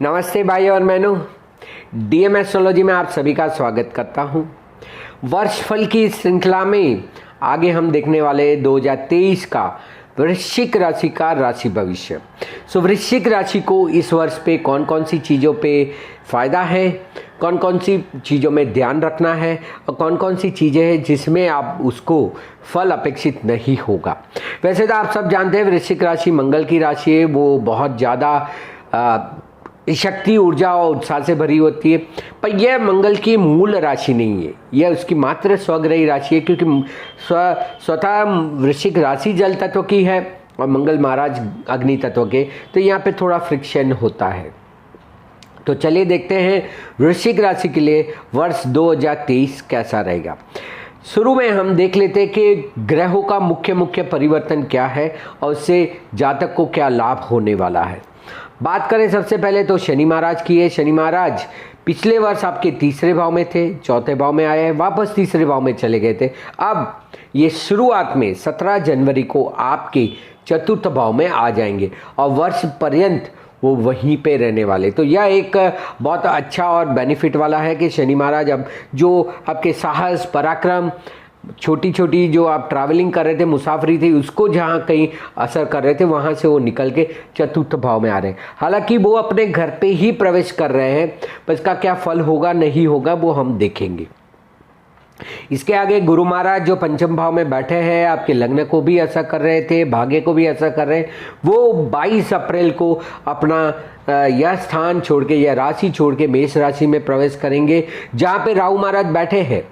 नमस्ते भाई और बहनों, डीएम एस्ट्रोलॉजी में आप सभी का स्वागत करता हूं। वर्षफल की श्रृंखला में आगे हम देखने वाले 2023 का वृश्चिक राशि का राशि भविष्य। वृश्चिक राशि को इस वर्ष पे कौन कौन सी चीज़ों पे फ़ायदा है, कौन कौन सी चीज़ों में ध्यान रखना है और कौन कौन सी चीज़ें हैं जिसमें आप उसको फल अपेक्षित नहीं होगा। वैसे तो आप सब जानते हैं वृश्चिक राशि मंगल की राशि है, वो बहुत ज़्यादा शक्ति, ऊर्जा और उत्साह से भरी होती है। पर यह मंगल की मूल राशि नहीं है, यह उसकी मात्र स्वग्रही राशि है, क्योंकि स्वतः वृश्चिक राशि जल तत्व की है और मंगल महाराज अग्नि तत्व के, तो यहाँ पे थोड़ा फ्रिक्शन होता है। तो चलिए देखते हैं वृश्चिक राशि के लिए वर्ष 2023 कैसा रहेगा। शुरू में हम देख लेते हैं कि ग्रहों का मुख्य परिवर्तन क्या है और उससे जातक को क्या लाभ होने वाला है। बात करें सबसे पहले तो शनि महाराज की है। शनि महाराज पिछले वर्ष आपके तीसरे भाव में थे, चौथे भाव में आए हैं, वापस तीसरे भाव में चले गए थे। अब ये शुरुआत में 17 जनवरी को आपके चतुर्थ भाव में आ जाएंगे और वर्ष पर्यंत वो वहीं पे रहने वाले। तो यह एक बहुत अच्छा और बेनिफिट वाला है कि शनि महाराज अब जो आपके साहस, पराक्रम, छोटी छोटी जो आप ट्रैवलिंग कर रहे थे, मुसाफरी थी, उसको जहाँ कहीं असर कर रहे थे वहाँ से वो निकल के चतुर्थ भाव में आ रहे हैं। हालांकि वो अपने घर पे ही प्रवेश कर रहे हैं, पर इसका क्या फल होगा नहीं होगा वो हम देखेंगे। इसके आगे गुरु महाराज जो पंचम भाव में बैठे हैं, आपके लग्न को भी असर कर रहे थे, भाग्य को भी असर कर रहे हैं। वो 22 अप्रैल को अपना यह स्थान छोड़ के, यह राशि छोड़ के मेष राशि में प्रवेश करेंगे, जहाँ पे राहु महाराज बैठे हैं।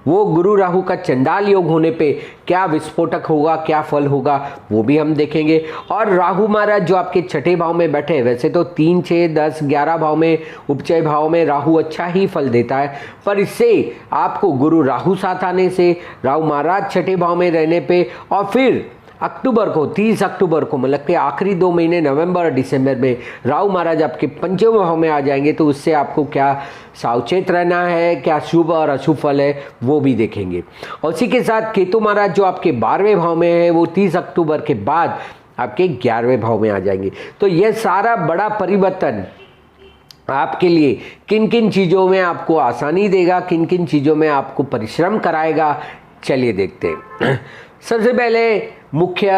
वो गुरु राहु का चंडाल योग होने पे क्या विस्फोटक होगा, क्या फल होगा वो भी हम देखेंगे। और राहु महाराज जो आपके छठे भाव में बैठे हैं, वैसे तो 3, 6, 10, 11 भाव में, उपचय भाव में राहु अच्छा ही फल देता है, पर इससे आपको गुरु राहु साथ आने से, राहु महाराज छठे भाव में रहने पे और फिर अक्टूबर को, 30 अक्टूबर को, मतलब कि आखिरी 2 महीने नवंबर और दिसंबर में राहु महाराज आपके पंचम भाव में आ जाएंगे। तो उससे आपको क्या सावचेत रहना है, क्या शुभ और अशुभ फल है वो भी देखेंगे। और उसी के साथ केतु महाराज जो आपके 12वें भाव में है, वो 30 अक्टूबर के बाद आपके 11वें भाव में आ जाएंगे। तो यह सारा बड़ा परिवर्तन आपके लिए किन किन चीज़ों में आपको आसानी देगा, किन किन चीज़ों में आपको परिश्रम कराएगा, चलिए देखते हैं। सबसे पहले मुख्य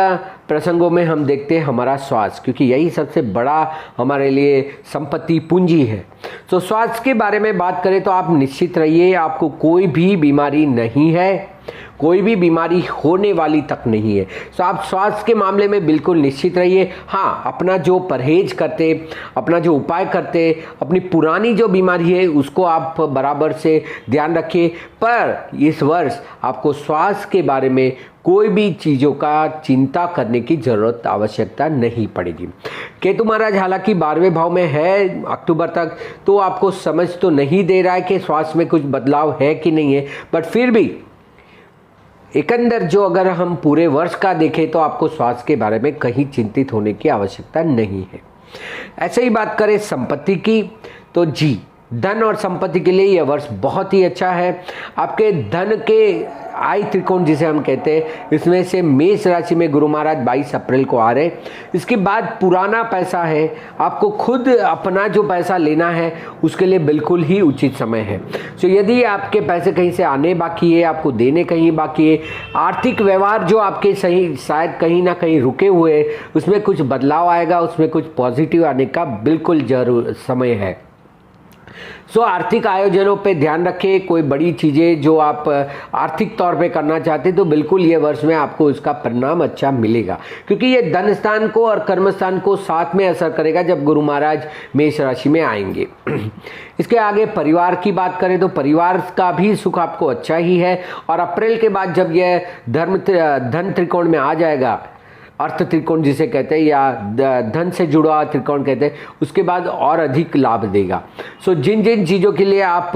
प्रसंगों में हम देखते हैं हमारा स्वास्थ्य, क्योंकि यही सबसे बड़ा हमारे लिए संपत्ति पूंजी है। तो स्वास्थ्य के बारे में बात करें तो आप निश्चित रहिए, आपको कोई भी बीमारी नहीं है, कोई भी बीमारी होने वाली तक नहीं है। तो आप स्वास्थ्य के मामले में बिल्कुल निश्चित रहिए। हाँ, अपना जो परहेज करते, अपना जो उपाय करते, अपनी पुरानी जो बीमारी है उसको आप बराबर से ध्यान रखिए। पर इस वर्ष आपको स्वास्थ्य के बारे में कोई भी चीज़ों का चिंता करने की ज़रूरत, आवश्यकता नहीं पड़ेगी। केतु महाराज हालांकि 12वें भाव में है अक्टूबर तक, तो आपको समझ तो नहीं दे रहा है कि स्वास्थ्य में कुछ बदलाव है कि नहीं है, बट फिर भी एक अंदर जो अगर हम पूरे वर्ष का देखें तो आपको स्वास्थ्य के बारे में कहीं चिंतित होने की आवश्यकता नहीं है। ऐसे ही बात करें संपत्ति की, तो जी, धन और संपत्ति के लिए यह वर्ष बहुत ही अच्छा है। आपके धन के आय त्रिकोण जिसे हम कहते हैं, इसमें से मेष राशि में गुरु महाराज 22 अप्रैल को आ रहे। इसके बाद पुराना पैसा है, आपको खुद अपना जो पैसा लेना है उसके लिए बिल्कुल ही उचित समय है। तो यदि आपके पैसे कहीं से आने बाकी है, आपको देने कहीं बाकी है, आर्थिक व्यवहार जो आपके सही शायद कहीं ना कहीं रुके हुए हैं, उसमें कुछ बदलाव आएगा, उसमें कुछ पॉजिटिव आने का बिल्कुल जरूर समय है। आर्थिक आयोजनों पे ध्यान रखें। कोई बड़ी चीज़ें जो आप आर्थिक तौर पे करना चाहते हैं तो बिल्कुल ये वर्ष में आपको इसका परिणाम अच्छा मिलेगा, क्योंकि ये धन स्थान को और कर्म स्थान को साथ में असर करेगा जब गुरु महाराज मेष राशि में आएंगे। इसके आगे परिवार की बात करें तो परिवार का भी सुख आपको अच्छा ही है। और अप्रैल के बाद जब यह धन त्रिकोण में आ जाएगा, अर्थ त्रिकोण जिसे कहते हैं या धन से जुड़ा त्रिकोण कहते हैं, उसके बाद और अधिक लाभ देगा। जिन जिन चीज़ों के लिए आप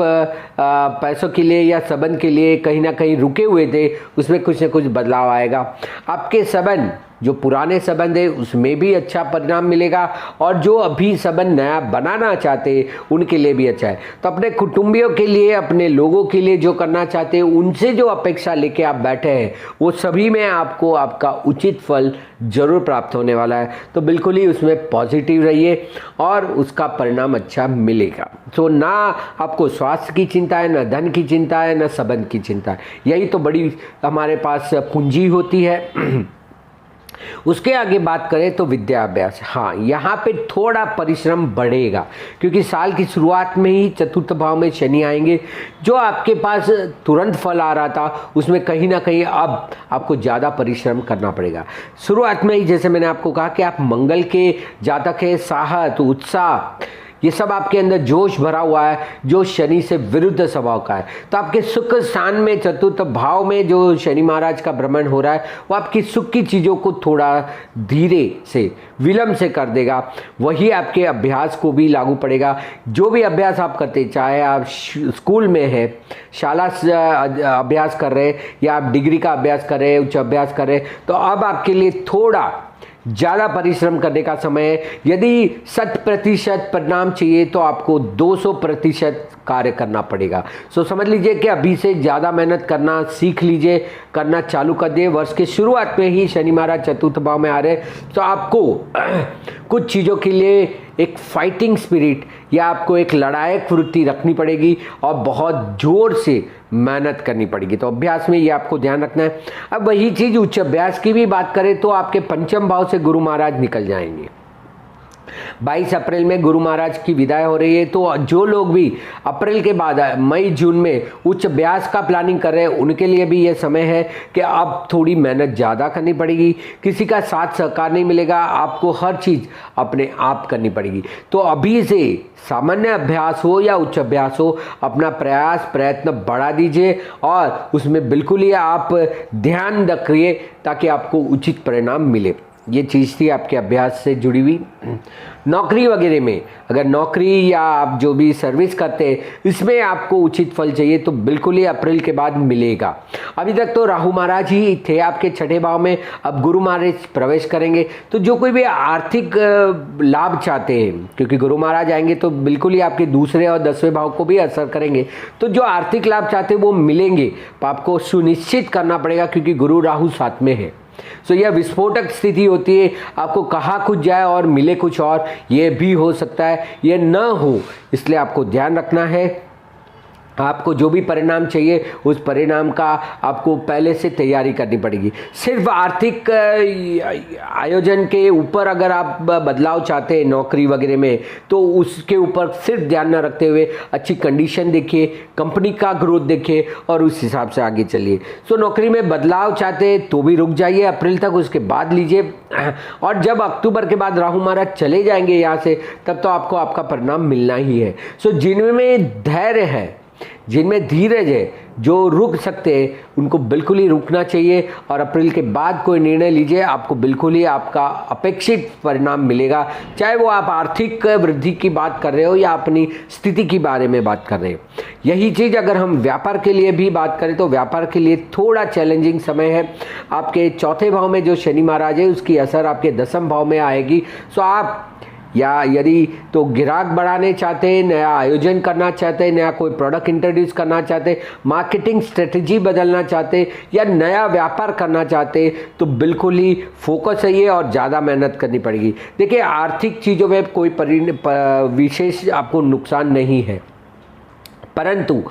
पैसों के लिए या संबंध के लिए कहीं ना कहीं रुके हुए थे, उसमें कुछ न कुछ बदलाव आएगा। आपके संबंध जो पुराने संबंध है उसमें भी अच्छा परिणाम मिलेगा, और जो अभी संबंध नया बनाना चाहते हैं उनके लिए भी अच्छा है। तो अपने कुटुंबियों के लिए, अपने लोगों के लिए जो करना चाहते हैं, उनसे जो अपेक्षा लेके आप बैठे हैं वो सभी में आपको आपका उचित फल जरूर प्राप्त होने वाला है। तो बिल्कुल ही उसमें पॉजिटिव रहिए और उसका परिणाम अच्छा मिलेगा। तो ना आपको स्वास्थ्य की चिंता है, ना धन की चिंता है, ना संबंध की चिंता है। यही तो बड़ी हमारे पास पूंजी होती है। उसके आगे बात करें तो विद्या अभ्यास, हाँ यहाँ पे थोड़ा परिश्रम बढ़ेगा, क्योंकि साल की शुरुआत में ही चतुर्थ भाव में शनि आएंगे। जो आपके पास तुरंत फल आ रहा था उसमें कहीं ना कहीं अब आपको ज़्यादा परिश्रम करना पड़ेगा। शुरुआत में ही जैसे मैंने आपको कहा कि आप मंगल के जातक है, साहस, उत्साह, ये सब आपके अंदर जोश भरा हुआ है, जो शनि से विरुद्ध स्वभाव का है। तो आपके सुख स्थान में चतुर्थ भाव में जो शनि महाराज का भ्रमण हो रहा है वो आपकी सुख की चीज़ों को थोड़ा धीरे से, विलंब से कर देगा। वही आपके अभ्यास को भी लागू पड़ेगा। जो भी अभ्यास आप करते, चाहे आप स्कूल में है, शाला से अभ्यास कर रहे हैं, या आप डिग्री का अभ्यास कर रहे हैं, उच्च अभ्यास कर रहे हैं, तो अब आपके लिए थोड़ा ज़्यादा परिश्रम करने का समय है। यदि 100% परिणाम चाहिए तो आपको 200% कार्य करना पड़ेगा। सो समझ लीजिए कि अभी से ज़्यादा मेहनत करना सीख लीजिए, करना चालू कर दिए। वर्ष के शुरुआत में ही शनि महाराज चतुर्थ भाव में आ रहे हैं, तो आपको कुछ चीज़ों के लिए एक फाइटिंग स्पिरिट या आपको एक लड़ायक वृत्ति रखनी पड़ेगी और बहुत जोर से मेहनत करनी पड़ेगी। तो अभ्यास में ये आपको ध्यान रखना है। अब वही चीज़ उच्च अभ्यास की भी बात करें तो आपके पंचम भाव से गुरु महाराज निकल जाएंगे। 22 अप्रैल में गुरु महाराज की विदाई हो रही है। तो जो लोग भी अप्रैल के बाद मई जून में उच्च अभ्यास का प्लानिंग कर रहे हैं उनके लिए भी ये समय है कि अब थोड़ी मेहनत ज़्यादा करनी पड़ेगी। किसी का साथ सहकार नहीं मिलेगा, आपको हर चीज़ अपने आप करनी पड़ेगी। तो अभी से सामान्य अभ्यास हो या उच्च अभ्यास हो, अपना प्रयास प्रयत्न बढ़ा दीजिए और उसमें बिल्कुल ही आप ध्यान रखिए ताकि आपको उचित परिणाम मिले। ये चीज़ थी आपके अभ्यास से जुड़ी हुई। नौकरी वगैरह में, अगर नौकरी या आप जो भी सर्विस करते हैं इसमें आपको उचित फल चाहिए तो बिल्कुल ही अप्रैल के बाद मिलेगा। अभी तक तो राहु महाराज ही थे आपके छठे भाव में, अब गुरु महाराज प्रवेश करेंगे। तो जो कोई भी आर्थिक लाभ चाहते हैं, क्योंकि गुरु महाराज आएंगे तो बिल्कुल ही आपके दूसरे और 10वें भाव को भी असर करेंगे, तो जो आर्थिक लाभ चाहते हैं वो मिलेंगे। तो आपको सुनिश्चित करना पड़ेगा क्योंकि गुरु राहु साथ में है। सो यह विस्फोटक स्थिति होती है, आपको कहा कुछ जाए और मिले कुछ और, ये भी हो सकता है, ये न हो, इसलिए आपको ध्यान रखना है। आपको जो भी परिणाम चाहिए उस परिणाम का आपको पहले से तैयारी करनी पड़ेगी। सिर्फ आर्थिक आयोजन के ऊपर अगर आप बदलाव चाहते हैं नौकरी वगैरह में, तो उसके ऊपर सिर्फ ध्यान न रखते हुए अच्छी कंडीशन देखिए, कंपनी का ग्रोथ देखिए और उस हिसाब से आगे चलिए। सो नौकरी में बदलाव चाहते हैं तो भी रुक जाइए अप्रैल तक, उसके बाद लीजिए। और जब अक्टूबर के बाद राहु महाराज चले जाएंगे यहाँ से, तब तो आपको आपका परिणाम मिलना ही है। सो जिनमें धैर्य है, जिनमें धीरज है, जो रुक सकते हैं उनको बिल्कुल ही रुकना चाहिए और अप्रैल के बाद कोई निर्णय लीजिए, आपको बिल्कुल ही आपका अपेक्षित परिणाम मिलेगा। चाहे वो आप आर्थिक वृद्धि की बात कर रहे हो या अपनी स्थिति के बारे में बात कर रहे हो। यही चीज़ अगर हम व्यापार के लिए भी बात करें तो व्यापार के लिए थोड़ा चैलेंजिंग समय है। आपके चौथे भाव में जो शनि महाराज है उसकी असर आपके 10वें भाव में आएगी। सो आप या यदि तो ग्राहक बढ़ाने चाहते हैं, नया आयोजन करना चाहते हैं, नया कोई प्रोडक्ट इंट्रोड्यूस करना चाहते हैं, मार्केटिंग स्ट्रेटजी बदलना चाहते हैं या नया व्यापार करना चाहते हैं, तो बिल्कुल ही फोकस है और ज़्यादा मेहनत करनी पड़ेगी। देखिए आर्थिक चीज़ों में कोई विशेष आपको नुकसान नहीं है, परंतु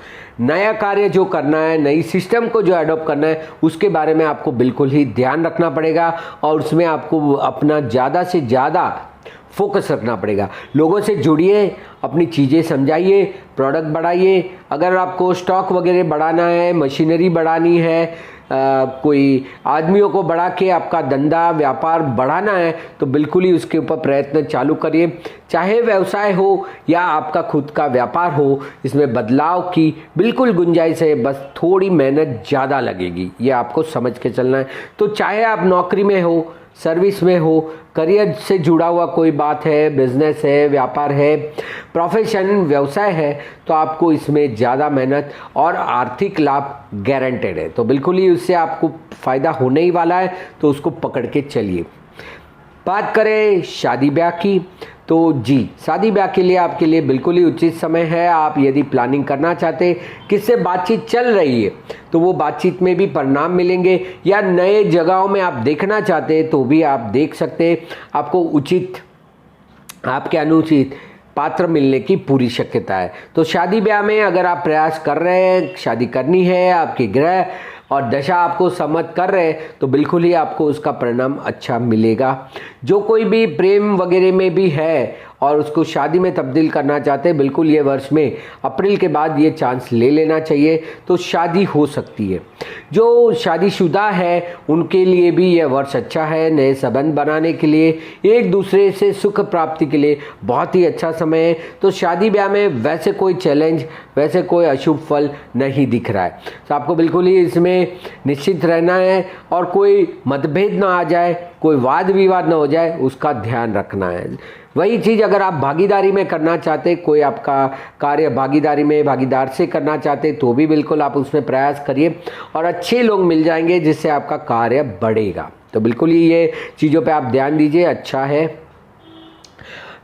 नया कार्य जो करना है, नई सिस्टम को जो अडॉप्ट करना है, उसके बारे में आपको बिल्कुल ही ध्यान रखना पड़ेगा और उसमें आपको अपना ज़्यादा से ज़्यादा फोकस रखना पड़ेगा। लोगों से जुड़िए, अपनी चीज़ें समझाइए, प्रोडक्ट बढ़ाइए। अगर आपको स्टॉक वगैरह बढ़ाना है, मशीनरी बढ़ानी है, कोई आदमियों को बढ़ा के आपका धंधा व्यापार बढ़ाना है, तो बिल्कुल ही उसके ऊपर प्रयत्न चालू करिए। चाहे व्यवसाय हो या आपका खुद का व्यापार हो, इसमें बदलाव की बिल्कुल गुंजाइश है, बस थोड़ी मेहनत ज़्यादा लगेगी, ये आपको समझ के चलना है। तो चाहे आप नौकरी में हो, सर्विस में हो, करियर से जुड़ा हुआ कोई बात है, बिजनेस है, व्यापार है, प्रोफेशन व्यवसाय है तो आपको इसमें ज़्यादा मेहनत और आर्थिक लाभ गारंटेड है, तो बिल्कुल ही उससे आपको फ़ायदा होने ही वाला है, तो उसको पकड़ के चलिए। बात करें शादी ब्याह की, तो जी शादी ब्याह के लिए आपके लिए बिल्कुल ही उचित समय है। आप यदि प्लानिंग करना चाहते, किससे बातचीत चल रही है तो वो बातचीत में भी परिणाम मिलेंगे, या नए जगहों में आप देखना चाहते तो भी आप देख सकते। आपको उचित, आपके अनुचित पात्र मिलने की पूरी शक्यता है। तो शादी ब्याह में अगर आप प्रयास कर रहे हैं, शादी करनी है, आपके ग्रह और दशा आपको सम्मत कर रहे हैं, तो बिल्कुल ही आपको उसका परिणाम अच्छा मिलेगा। जो कोई भी प्रेम वगैरह में भी है और उसको शादी में तब्दील करना चाहते हैं, बिल्कुल ये वर्ष में अप्रैल के बाद ये चांस ले लेना चाहिए, तो शादी हो सकती है। जो शादीशुदा है उनके लिए भी यह वर्ष अच्छा है। नए संबंध बनाने के लिए, एक दूसरे से सुख प्राप्ति के लिए बहुत ही अच्छा समय है। तो शादी ब्याह में वैसे कोई चैलेंज, वैसे कोई अशुभ फल नहीं दिख रहा है, तो आपको बिल्कुल ही इसमें निश्चित रहना है और कोई मतभेद ना आ जाए, कोई वाद विवाद ना हो जाए, उसका ध्यान रखना है। वही चीज़ अगर आप भागीदारी में करना चाहते, कोई आपका कार्य भागीदारी में भागीदार से करना चाहते, तो भी बिल्कुल आप उसमें प्रयास करिए और अच्छे लोग मिल जाएंगे जिससे आपका कार्य बढ़ेगा। तो बिल्कुल ही ये चीज़ों पे आप ध्यान दीजिए, अच्छा है।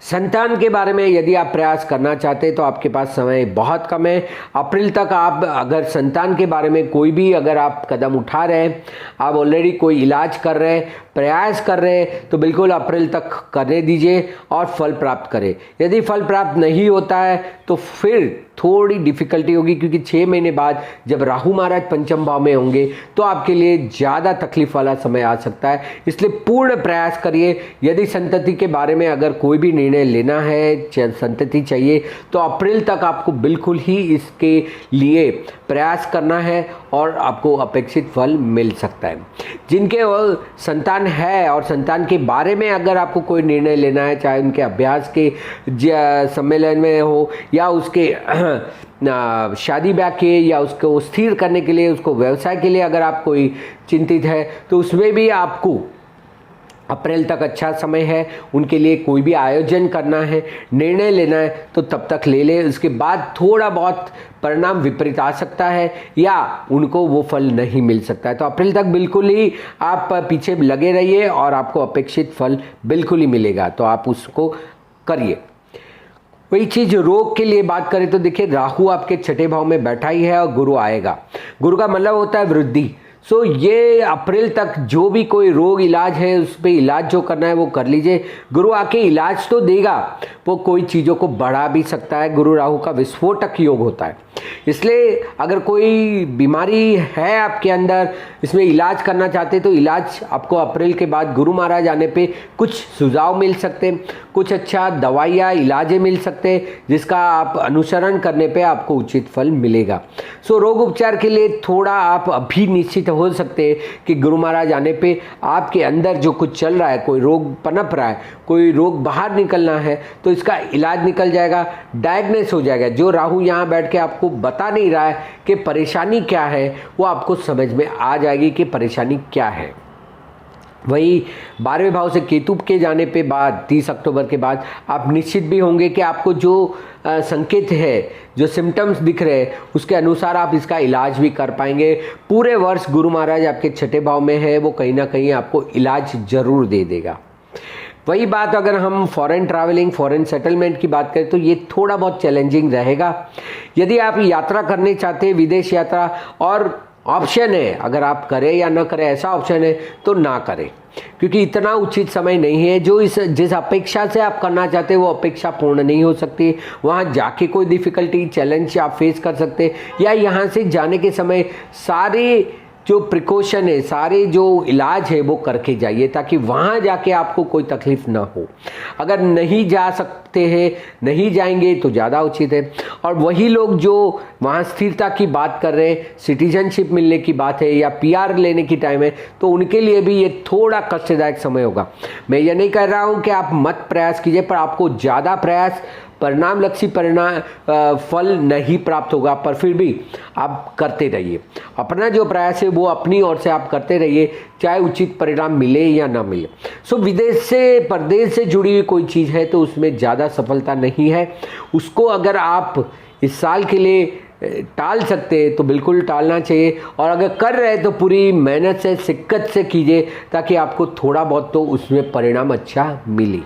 संतान के बारे में यदि आप प्रयास करना चाहते हैं तो आपके पास समय बहुत कम है। अप्रैल तक आप अगर संतान के बारे में कोई भी अगर आप कदम उठा रहे हैं, आप ऑलरेडी कोई इलाज कर रहे हैं, प्रयास कर रहे हैं, तो बिल्कुल अप्रैल तक करने दीजिए और फल प्राप्त करें। यदि फल प्राप्त नहीं होता है तो फिर थोड़ी डिफिकल्टी होगी, क्योंकि 6 महीने बाद जब राहु महाराज पंचम भाव में होंगे तो आपके लिए ज़्यादा तकलीफ वाला समय आ सकता है। इसलिए पूर्ण प्रयास करिए। यदि संतति के बारे में अगर कोई भी निर्णय लेना है, संतति चाहिए, तो अप्रैल तक आपको बिल्कुल ही इसके लिए प्रयास करना है और आपको अपेक्षित फल मिल सकता है। जिनके संतान है और संतान के बारे में अगर आपको कोई निर्णय लेना है, चाहे उनके अभ्यास के सम्मेलन में हो या उसके शादी ब्याह के, या उसको स्थिर करने के लिए, उसको व्यवसाय के लिए अगर आप कोई चिंतित है, तो उसमें भी आपको अप्रैल तक अच्छा समय है। उनके लिए कोई भी आयोजन करना है, निर्णय लेना है, तो तब तक ले ले। उसके बाद थोड़ा बहुत परिणाम विपरीत आ सकता है या उनको वो फल नहीं मिल सकता है। तो अप्रैल तक बिल्कुल ही आप पीछे लगे रहिए और आपको अपेक्षित फल बिल्कुल ही मिलेगा, तो आप उसको करिए। वही चीज़ रोग के लिए बात करें तो देखिए, राहु आपके 6ठे भाव में बैठा ही है और गुरु आएगा। गुरु का मतलब होता है वृद्धि। सो ये अप्रैल तक जो भी कोई रोग इलाज है उस पर इलाज जो करना है वो कर लीजिए। गुरु आके इलाज तो देगा, वो कोई चीज़ों को बढ़ा भी सकता है। गुरु राहु का विस्फोटक योग होता है, इसलिए अगर कोई बीमारी है आपके अंदर, इसमें इलाज करना चाहते तो इलाज आपको अप्रैल के बाद गुरु महाराज आने पे कुछ सुझाव मिल सकते हैं, कुछ अच्छा दवाइयाँ इलाजें मिल सकते हैं, जिसका आप अनुसरण करने पे आपको उचित फल मिलेगा। सो रोग उपचार के लिए थोड़ा आप अभी निश्चित हो सकते हैं कि गुरु महाराज आने पे आपके अंदर जो कुछ चल रहा है, कोई रोग पनप रहा है, कोई रोग बाहर निकलना है, तो इसका इलाज निकल जाएगा, डायग्नोस हो जाएगा। जो राहु यहाँ बैठ के आपको बता नहीं रहा है कि परेशानी क्या है, वो आपको समझ में आ जाएगी कि परेशानी क्या है। वही 12वें भाव से केतु के जाने पे बाद 30 अक्टूबर के बाद आप निश्चित भी होंगे कि आपको जो संकेत है, जो सिम्टम्स दिख रहे हैं, उसके अनुसार आप इसका इलाज भी कर पाएंगे। पूरे वर्ष गुरु महाराज आपके 6ठे भाव में है, वो कहीं ना कहीं आपको इलाज जरूर दे देगा। वही बात अगर हम फॉरेन ट्रैवलिंग, फॉरेन सेटलमेंट की बात करें तो ये थोड़ा बहुत चैलेंजिंग रहेगा। यदि आप यात्रा करने चाहते हैं, विदेश यात्रा, और ऑप्शन है अगर आप करें या ना करें, ऐसा ऑप्शन है तो ना करें, क्योंकि इतना उचित समय नहीं है। जो जिस अपेक्षा से आप करना चाहते हैं वो अपेक्षा पूर्ण नहीं हो सकती। वहाँ जाके कोई डिफ़िकल्टी, चैलेंज आप फेस कर सकते हैं, या यहाँ से जाने के समय सारे जो प्रिकॉशन है, सारे जो इलाज है वो करके जाइए, ताकि वहाँ जाके आपको कोई तकलीफ ना हो। अगर नहीं जा सकते हैं, नहीं जाएंगे तो ज़्यादा उचित है। और वही लोग जो वहाँ स्थिरता की बात कर रहे हैं, सिटीजनशिप मिलने की बात है या PR लेने की टाइम है, तो उनके लिए भी ये थोड़ा कष्टदायक समय होगा। मैं ये नहीं कह रहा हूँ कि आप मत प्रयास कीजिए, पर आपको ज़्यादा प्रयास परिणामलक्षी फल नहीं प्राप्त होगा, पर फिर भी आप करते रहिए। अपना जो प्रयास है वो अपनी ओर से आप करते रहिए, चाहे उचित परिणाम मिले या ना मिले। सो विदेश से परदेश से जुड़ी हुई कोई चीज़ है तो उसमें ज़्यादा सफलता नहीं है। उसको अगर आप इस साल के लिए टाल सकते हैं तो बिल्कुल टालना चाहिए, और अगर कर रहे हैं तो पूरी मेहनत से शिक्कत से कीजिए, ताकि आपको थोड़ा बहुत तो उसमें परिणाम अच्छा मिले।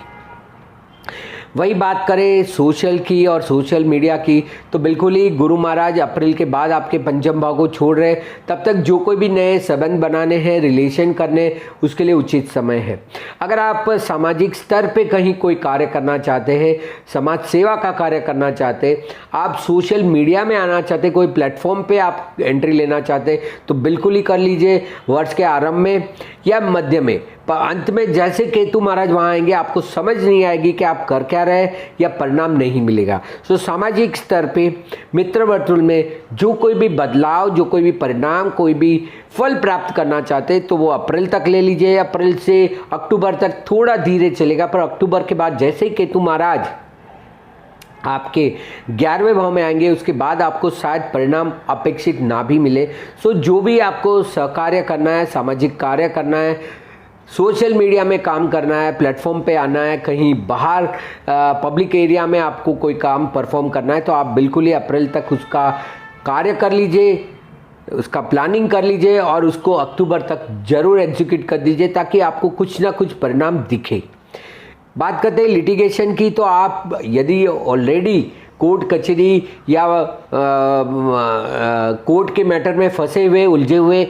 वही बात करें सोशल की और सोशल मीडिया की, तो बिल्कुल ही गुरु महाराज अप्रैल के बाद आपके पंचम भाव को छोड़ रहे, तब तक जो कोई भी नए संबंध बनाने हैं, रिलेशन करने, उसके लिए उचित समय है। अगर आप सामाजिक स्तर पे कहीं कोई कार्य करना चाहते हैं, समाज सेवा का कार्य करना चाहते हैं, आप सोशल मीडिया में आना चाहते, कोई प्लेटफॉर्म पे आप एंट्री लेना चाहते, तो बिल्कुल ही कर लीजिए। वर्ष के आरंभ में या मध्य में, पर अंत में जैसे केतु महाराज वहाँ आएंगे, आपको समझ नहीं आएगी कि आप कर क्या रहे या परिणाम नहीं मिलेगा। सो सामाजिक स्तर पे मित्र वर्तुल में जो कोई भी बदलाव, जो कोई भी परिणाम, कोई भी फल प्राप्त करना चाहते तो वो अप्रैल तक ले लीजिए। अप्रैल से अक्टूबर तक थोड़ा धीरे चलेगा, पर अक्टूबर के बाद जैसे ही केतु महाराज आपके 11वें भाव में आएंगे, उसके बाद आपको शायद परिणाम अपेक्षित ना भी मिले। सो जो भी आपको सहकार्य करना है, सामाजिक कार्य करना है, सोशल मीडिया में काम करना है, प्लेटफॉर्म पे आना है, कहीं बाहर पब्लिक एरिया में आपको कोई काम परफॉर्म करना है, तो आप बिल्कुल ही अप्रैल तक उसका कार्य कर लीजिए, उसका प्लानिंग कर लीजिए और उसको अक्टूबर तक जरूर एग्जीक्यूट कर दीजिए, ताकि आपको कुछ ना कुछ परिणाम दिखे। बात करते हैं लिटिगेशन की, तो आप यदि ऑलरेडी कोर्ट कचहरी या कोर्ट के मैटर में फंसे हुए, उलझे हुए,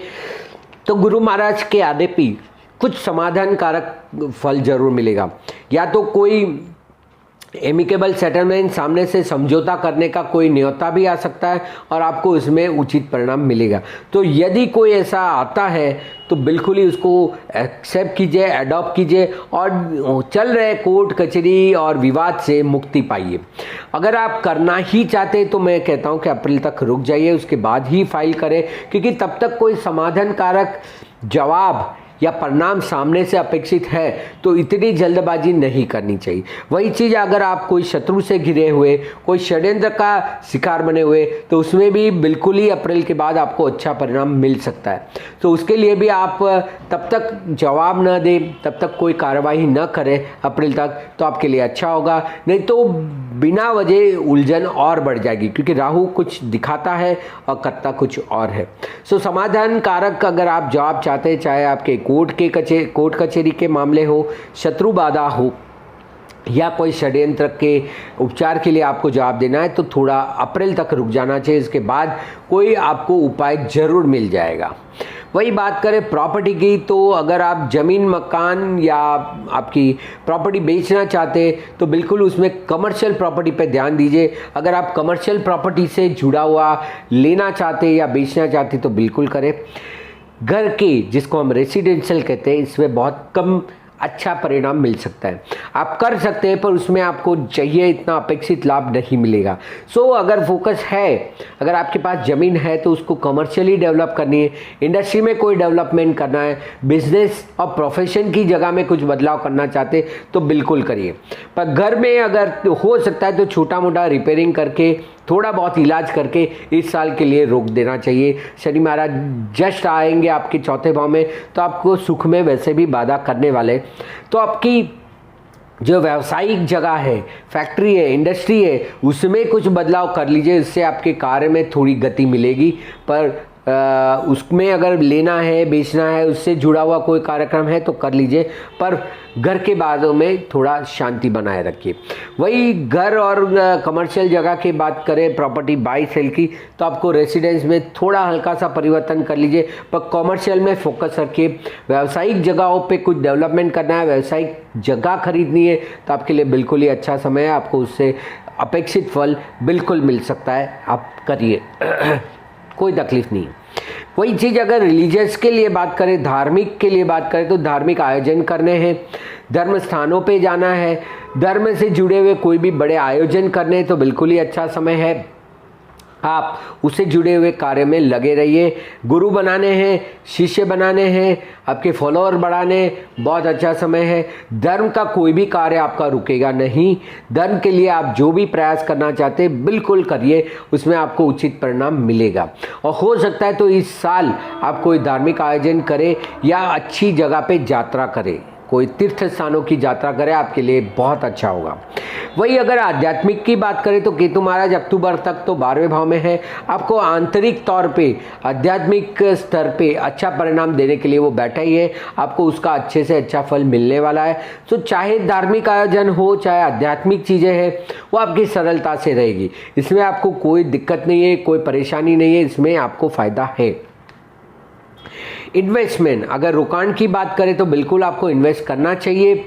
तो गुरु महाराज के आने पे कुछ समाधान कारक फल जरूर मिलेगा। या तो कोई एमिकेबल सेटलमेंट, सामने से समझौता करने का कोई न्योता भी आ सकता है और आपको उसमें उचित परिणाम मिलेगा। तो यदि कोई ऐसा आता है तो बिल्कुल ही उसको एक्सेप्ट कीजिए, अडॉप्ट कीजिए और चल रहे कोर्ट कचहरी और विवाद से मुक्ति पाइए। अगर आप करना ही चाहते हैं तो मैं कहता हूं कि अप्रैल तक रुक जाइए, उसके बाद ही फाइल करें, क्योंकि तब तक कोई समाधान कारक जवाब या परिणाम सामने से अपेक्षित है, तो इतनी जल्दबाजी नहीं करनी चाहिए। वही चीज़ अगर आप कोई शत्रु से घिरे हुए, कोई षड्यंत्र का शिकार बने हुए, तो उसमें भी बिल्कुल ही अप्रैल के बाद आपको अच्छा परिणाम मिल सकता है। तो उसके लिए भी आप तब तक जवाब न दें, तब तक कोई कार्रवाई न करें अप्रैल तक, तो आपके लिए अच्छा होगा। नहीं तो बिना वजह उलझन और बढ़ जाएगी, क्योंकि राहु कुछ दिखाता है और करता कुछ और है। सो समाधान कारक अगर आप जवाब चाहते हैं, चाहे आपके कोर्ट कचहरी के मामले हो, शत्रु बाधा हो या कोई षड्यंत्र के उपचार के लिए आपको जवाब देना है, तो थोड़ा अप्रैल तक रुक जाना चाहिए। इसके बाद कोई आपको उपाय जरूर मिल जाएगा। वही बात करें प्रॉपर्टी की, तो अगर आप ज़मीन, मकान या आपकी प्रॉपर्टी बेचना चाहते तो बिल्कुल उसमें कमर्शियल प्रॉपर्टी पे ध्यान दीजिए। अगर आप कमर्शियल प्रॉपर्टी से जुड़ा हुआ लेना चाहते या बेचना चाहते तो बिल्कुल करें। घर के, जिसको हम रेसिडेंशियल कहते हैं, इसमें बहुत कम अच्छा परिणाम मिल सकता है। आप कर सकते हैं पर उसमें आपको चाहिए इतना अपेक्षित लाभ नहीं मिलेगा। सो अगर फोकस है, अगर आपके पास ज़मीन है तो उसको कमर्शियली डेवलप करनी है, इंडस्ट्री में कोई डेवलपमेंट करना है, बिजनेस और प्रोफेशन की जगह में कुछ बदलाव करना चाहते तो बिल्कुल करिए। पर घर में अगर हो सकता है तो छोटा मोटा रिपेयरिंग करके, थोड़ा बहुत इलाज करके इस साल के लिए रोक देना चाहिए। शनि महाराज जस्ट आएंगे आपके चौथे भाव में, तो आपको सुख में वैसे भी बाधा करने वाले। तो आपकी जो व्यावसायिक जगह है, फैक्ट्री है, इंडस्ट्री है, उसमें कुछ बदलाव कर लीजिए, इससे आपके कार्य में थोड़ी गति मिलेगी। पर उसमें अगर लेना है, बेचना है, उससे जुड़ा हुआ कोई कार्यक्रम है तो कर लीजिए, पर घर के बातों में थोड़ा शांति बनाए रखिए। वही घर और कमर्शियल जगह की बात करें, प्रॉपर्टी बाई सेल की, तो आपको रेसिडेंस में थोड़ा हल्का सा परिवर्तन कर लीजिए, पर कमर्शियल में फोकस रखिए। व्यावसायिक जगहों पे कुछ डेवलपमेंट करना है, व्यावसायिक जगह खरीदनी है, तो आपके लिए बिल्कुल ही अच्छा समय है। आपको उससे अपेक्षित फल बिल्कुल मिल सकता है, आप करिए कोई तकलीफ नहीं। वही चीज़ अगर रिलीजियस के लिए बात करें, धार्मिक के लिए बात करें, तो धार्मिक आयोजन करने हैं, धर्म स्थानों पे जाना है, धर्म से जुड़े हुए कोई भी बड़े आयोजन करने हैं, तो बिल्कुल ही अच्छा समय है। आप उससे जुड़े हुए कार्य में लगे रहिए। गुरु बनाने हैं, शिष्य बनाने हैं, आपके फॉलोअर बढ़ाने, बहुत अच्छा समय है। धर्म का कोई भी कार्य आपका रुकेगा नहीं। धर्म के लिए आप जो भी प्रयास करना चाहते हैं बिल्कुल करिए, उसमें आपको उचित परिणाम मिलेगा। और हो सकता है तो इस साल आप कोई धार्मिक आयोजन करें या अच्छी जगह पे यात्रा करें, कोई तीर्थ स्थानों की यात्रा करें, आपके लिए बहुत अच्छा होगा। वही अगर आध्यात्मिक की बात करें तो केतु महाराज अक्टूबर तक तो 12वें भाव में है। आपको आंतरिक तौर पे आध्यात्मिक स्तर पे अच्छा परिणाम देने के लिए वो बैठा ही है। आपको उसका अच्छे से अच्छा फल मिलने वाला है। तो चाहे धार्मिक आयोजन हो, चाहे आध्यात्मिक चीज़ें हैं, वो आपकी सरलता से रहेगी। इसमें आपको कोई दिक्कत नहीं है, कोई परेशानी नहीं है, इसमें आपको फ़ायदा है। इन्वेस्टमेंट, अगर रोकाण की बात करें तो बिल्कुल आपको इन्वेस्ट करना चाहिए,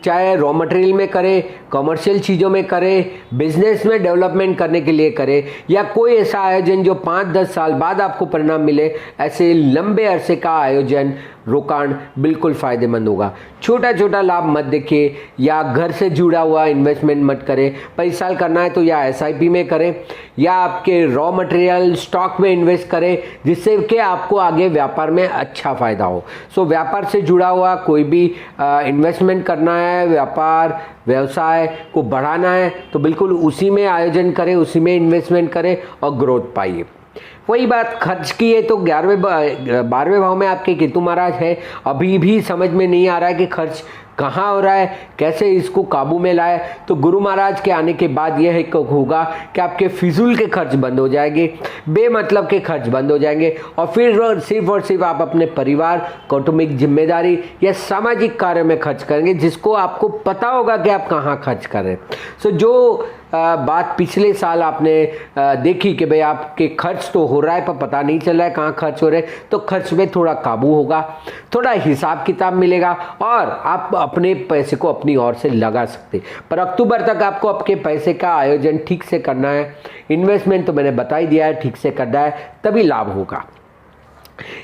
चाहे रॉ मटेरियल में करें, कमर्शियल चीज़ों में करें, बिजनेस में डेवलपमेंट करने के लिए करें, या कोई ऐसा आयोजन जो 5-10 साल बाद आपको परिणाम मिले, ऐसे लंबे अरसे का आयोजन रोकाण बिल्कुल फ़ायदेमंद होगा। छोटा छोटा लाभ मत देखिए, या घर से जुड़ा हुआ इन्वेस्टमेंट मत करें। 5 साल करना है तो या SIP में करें या आपके रॉ मटेरियल स्टॉक में इन्वेस्ट करें, जिससे कि आपको आगे व्यापार में अच्छा फ़ायदा हो। सो व्यापार से जुड़ा हुआ कोई भी इन्वेस्टमेंट करना है, व्यापार व्यवसाय को बढ़ाना है, तो बिल्कुल उसी में आयोजन करें, उसी में इन्वेस्टमेंट करें और ग्रोथ पाइए। वही बात खर्च की है तो 12वें भाव में आपके केतु महाराज है। अभी भी समझ में नहीं आ रहा है कि खर्च कहाँ हो रहा है, कैसे इसको काबू में लाए। तो गुरु महाराज के आने के बाद यह होगा कि आपके फिजूल के खर्च बंद हो जाएंगे, बेमतलब के खर्च बंद हो जाएंगे, और फिर सिर्फ और सिर्फ आप अपने परिवार, कौटुंबिक जिम्मेदारी या सामाजिक कार्य में खर्च करेंगे, जिसको आपको पता होगा कि आप कहाँ खर्च कर रहे हैं। सो जो बात पिछले साल आपने देखी कि भाई आपके खर्च तो हो रहा है पर पता नहीं चल रहा है कहाँ खर्च हो रहे हैं, तो खर्च में थोड़ा काबू होगा, थोड़ा हिसाब किताब मिलेगा और आप अपने पैसे को अपनी ओर से लगा सकते। पर अक्टूबर तक आपको आपके पैसे का आयोजन ठीक से करना है। इन्वेस्टमेंट तो मैंने बता ही दिया है, ठीक से करना है, तभी लाभ होगा।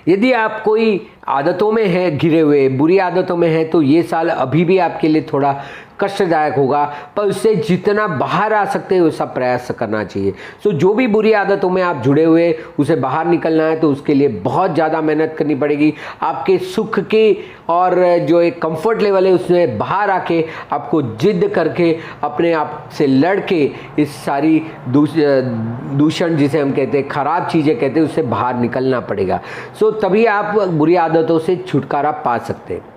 यदि आप कोई आदतों में है घिरे हुए, बुरी आदतों में है, तो ये साल अभी भी आपके लिए थोड़ा कष्टदायक होगा, पर उससे जितना बाहर आ सकते हैं वैसा प्रयास करना चाहिए। सो जो भी बुरी आदतों में आप जुड़े हुए, उसे बाहर निकलना है तो उसके लिए बहुत ज़्यादा मेहनत करनी पड़ेगी। आपके सुख के और जो एक कंफर्ट लेवल है उसमें बाहर आके आपको जिद करके अपने आप से लड़ के इस सारी दूषण जिसे हम कहते हैं, खराब चीज़ें कहते हैं, उससे बाहर निकलना पड़ेगा। सो तभी आप बुरी आदतों से छुटकारा पा सकते हैं।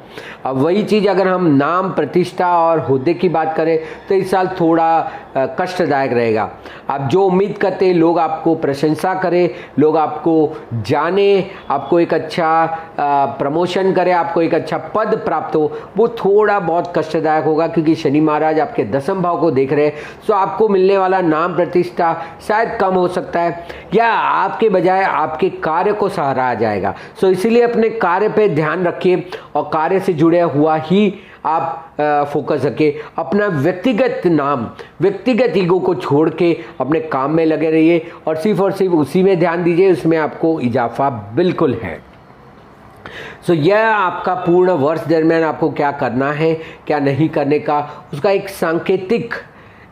अब वही चीज़ अगर हम नाम, प्रतिष्ठा और होद्दे की बात करें तो इस साल थोड़ा कष्टदायक रहेगा। आप जो उम्मीद करते हैं लोग आपको प्रशंसा करें, लोग आपको जाने, आपको एक अच्छा प्रमोशन करे, आपको एक अच्छा पद प्राप्त हो, वो थोड़ा बहुत कष्टदायक होगा, क्योंकि शनि महाराज आपके 10वें भाव को देख रहे हैं। सो आपको मिलने वाला नाम, प्रतिष्ठा शायद कम हो सकता है, या आपके बजाय आपके कार्य को सराहा जाएगा। सो इसीलिए अपने कार्य पे ध्यान रखिए और कार्य से जुड़े हुआ ही आप फोकस रखिए। अपना व्यक्तिगत नाम, व्यक्तिगत ईगो को छोड़ के अपने काम में लगे रहिए और सिर्फ उसी में ध्यान दीजिए, उसमें आपको इजाफा बिल्कुल है। सो यह आपका पूर्ण वर्ष दरमियान आपको क्या करना है, क्या नहीं करने का, उसका एक सांकेतिक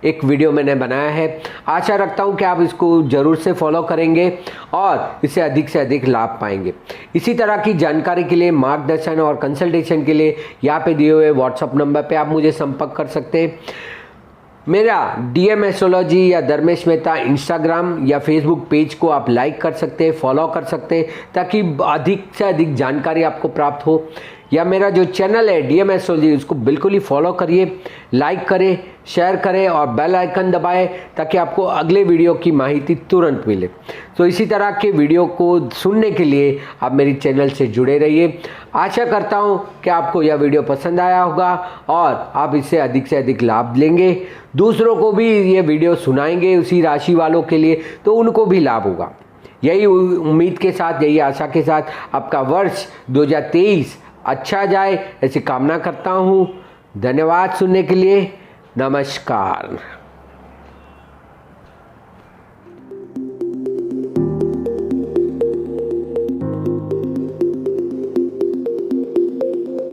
एक वीडियो मैंने बनाया है। आशा रखता हूं कि आप इसको ज़रूर से फॉलो करेंगे और इससे अधिक लाभ पाएंगे। इसी तरह की जानकारी के लिए, मार्गदर्शन और कंसल्टेशन के लिए यहाँ पे दिए हुए व्हाट्सअप नंबर पे आप मुझे संपर्क कर सकते हैं। मेरा DM एस्ट्रोलॉजी या धर्मेश मेहता इंस्टाग्राम या फेसबुक पेज को आप लाइक कर सकते हैं, फॉलो कर सकते हैं, ताकि अधिक से अधिक जानकारी आपको प्राप्त हो। या मेरा जो चैनल है DM एस्ट्रोलॉजी, उसको बिल्कुल ही फॉलो करिए, लाइक करें, शेयर करें और बेल आइकन दबाएं, ताकि आपको अगले वीडियो की माहिती तुरंत मिले। तो इसी तरह के वीडियो को सुनने के लिए आप मेरी चैनल से जुड़े रहिए। आशा करता हूं कि आपको यह वीडियो पसंद आया होगा और आप इससे अधिक लाभ लेंगे, दूसरों को भी ये वीडियो सुनाएंगे उसी राशि वालों के लिए, तो उनको भी लाभ होगा। यही उम्मीद के साथ, यही आशा के साथ आपका वर्ष 2023 अच्छा जाए, ऐसी कामना करता हूँ। धन्यवाद सुनने के लिए। नमस्कार।